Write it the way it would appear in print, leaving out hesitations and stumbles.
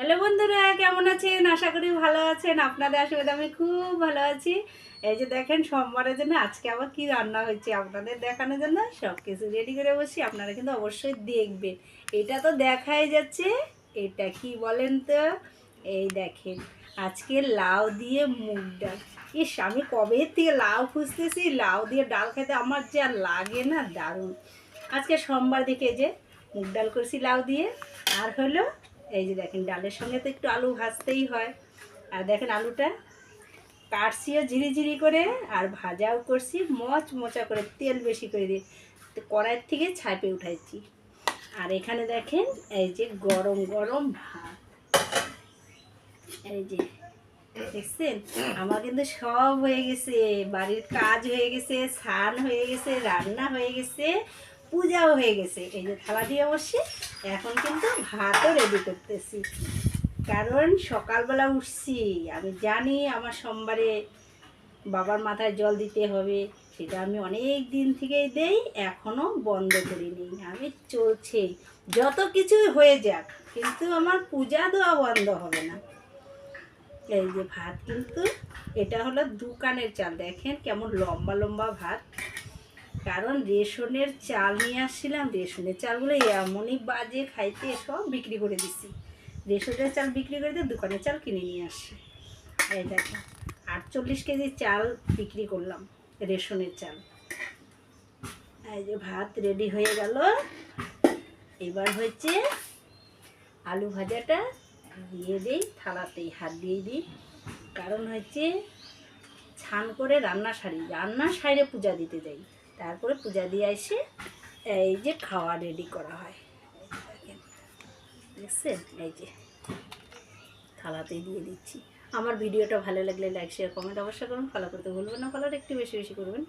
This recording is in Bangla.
হ্যালো বন্ধুরা, কেমন আছেন? আশা করি ভালো আছেন। আপনাদের আশীর্বাদে আমি খুব ভালো আছি। এই যে দেখেন, সোমবারের জন্য আজকে আবার কি রান্না হয়েছে আপনাদের দেখানোর জন্য সব কিছু রেডি করে বসি। আপনারা কিন্তু অবশ্যই দেখবেন। এটা তো দেখাই যাচ্ছে। এটা কি বলেন তো? এই দেখেন, আজকে লাউ দিয়ে মুগ ডাল। ইস, আমি কবে থেকে লাউ খুঁজতেছি, লাউ দিয়ে ডাল খেতে আমার যা লাগে না, দারুণ। আজকে সোমবার দেখে যে মুগ ডাল করছি লাউ দিয়ে। আর হলো এই যে দেখেন, ডালের সঙ্গে তো একটু আলু ভাজতেই হয়। আর দেখেন আলুটা কাটছিও ঝিরি করে, আর ভাজাও করছি মোচা করে, তেল বেশি করে দিয়ে তো কড়াইয়ের থেকে ছাপে উঠাইছি। আর এখানে দেখেন এই যে গরম গরম ভাত। এই যে দেখছেন, আমার কিন্তু সব হয়ে গেছে, বাড়ির কাজ হয়ে গেছে, স্নান হয়ে গেছে, রান্না হয়ে গেছে, পূজাও হয়ে গেছে। এই যে থালা দিয়ে বসে এখন কিন্তু ভাতও রেডি করতেছি। কারণ সকালবেলা উঠছি, আমি জানি আমার সোমবারে বাবার মাথায় জল দিতে হবে, সেটা আমি অনেক দিন থেকেই দেই, এখনও বন্ধ করিনি। আমি চলছে, যত কিছুই হয়ে যাক, কিন্তু আমার পূজা দেওয়া বন্ধ হবে না। এই যে ভাত, কিন্তু এটা হলো দোকানের চাল। দেখেন কেমন লম্বা লম্বা ভাত। কারণ রেশনের চাল নিয়ে আসছিলাম, রেশনের চালগুলো এমনই বাজে খাইতে, সব বিক্রি করে দিচ্ছি। রেশনের চাল বিক্রি করে দিয়ে দোকানের চাল কিনে নিয়ে আসছি। এই দেখেন, 48 কেজি চাল বিক্রি করলাম, রেশনের চাল। এই যে ভাত রেডি হয়ে গেল। এবার হচ্ছে আলু ভাজাটা দিয়ে দিই থালাতেই, হাত দিয়ে দিই। কারণ হচ্ছে ছান করে রান্না সাইরে পূজা দিতে যাই, তারপরে পূজা দিয়ে এসে এই যে খাওয়া রেডি করা হয়। দেখেন, দেখছেন? এই যে থালাতেই দিয়ে দিচ্ছি। আমার ভিডিওটা ভালো লাগলে লাইক শেয়ার কমেন্ট অবশ্যই করুন। ফলো করতে ভুলবেন না, ফলোটা একটু বেশি বেশি করবেন।